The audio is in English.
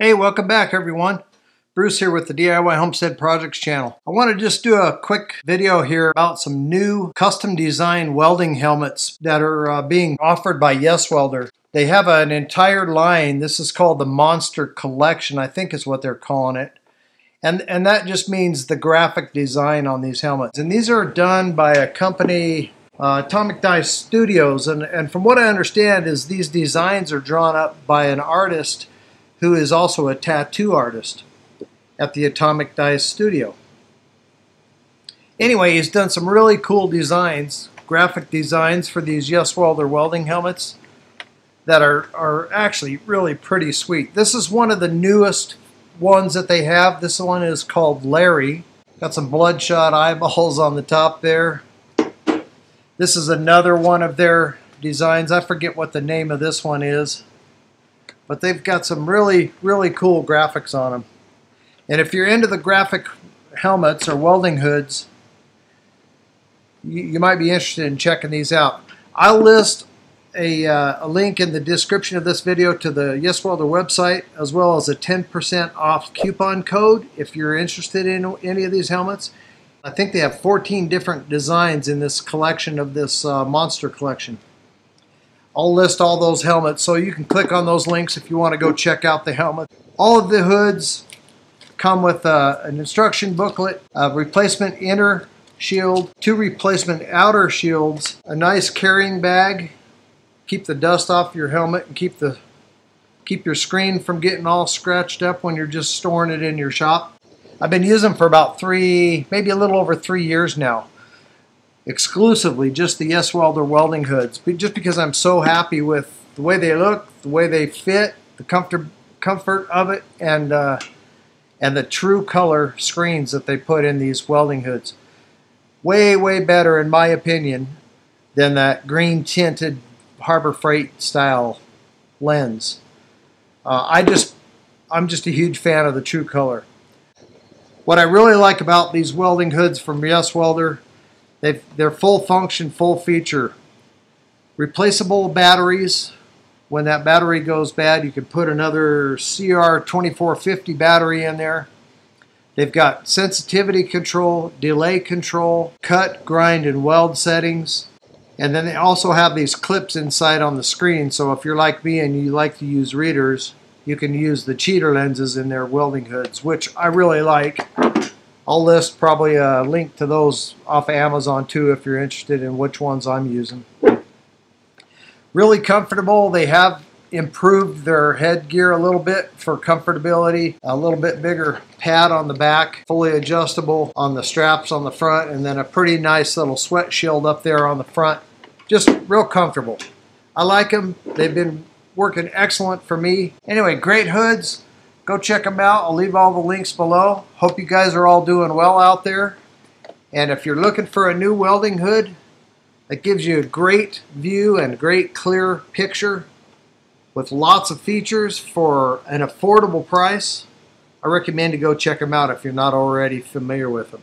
Hey, welcome back everyone. Bruce here with the DIY Homestead Projects channel. I want to just do a quick video here about some new custom design welding helmets that are being offered by YesWelder. They have an entire line. This is called the Monster Collection, I think is what they're calling it. And that just means the graphic design on these helmets. And these are done by a company, Atomic Dice Studios. And from what I understand is these designs are drawn up by an artist who is also a tattoo artist at the Atomic Dice Studio. Anyway, he's done some really cool designs, graphic designs for these YesWelder welding helmets that are actually really pretty sweet. This is one of the newest ones that they have. This one is called Larry. Got some bloodshot eyeballs on the top there. This is another one of their designs. I forget what the name of this one is, but they've got some really cool graphics on them. And if you're into the graphic helmets or welding hoods, you might be interested in checking these out. I'll list a link in the description of this video to the YesWelder website, as well as a 10% off coupon code if you're interested in any of these helmets. I think they have 14 different designs in this collection of this monster collection. I'll list all those helmets, so you can click on those links if you want to go check out the helmet. All of the hoods come with an instruction booklet, a replacement inner shield, 2 replacement outer shields, a nice carrying bag, keep the dust off your helmet and keep your screen from getting all scratched up when you're just storing it in your shop. I've been using them for about maybe a little over 3 years now. Exclusively just the YesWelder welding hoods, just because I'm so happy with the way they look, the way they fit, the comfort of it, and the true color screens that they put in these welding hoods. Way better, in my opinion, than that green tinted Harbor Freight style lens. I'm just a huge fan of the true color. What I really like about these welding hoods from YesWelder, they're full function, full feature. Replaceable batteries. When that battery goes bad, you can put another CR2450 battery in there. They've got sensitivity control, delay control, cut, grind, and weld settings. And then they also have these clips inside on the screen, so if you're like me and you like to use readers, you can use the cheater lenses in their welding hoods, which I really like. I'll list probably a link to those off of Amazon too if you're interested in which ones I'm using. Really comfortable. They have improved their headgear a little bit for comfortability. A little bit bigger pad on the back, fully adjustable on the straps on the front, and then a pretty nice little sweat shield up there on the front. Just real comfortable. I like them. They've been working excellent for me. Anyway, great hoods. Go check them out. I'll leave all the links below. Hope you guys are all doing well out there. And if you're looking for a new welding hood that gives you a great view and great clear picture with lots of features for an affordable price, I recommend to go check them out if you're not already familiar with them.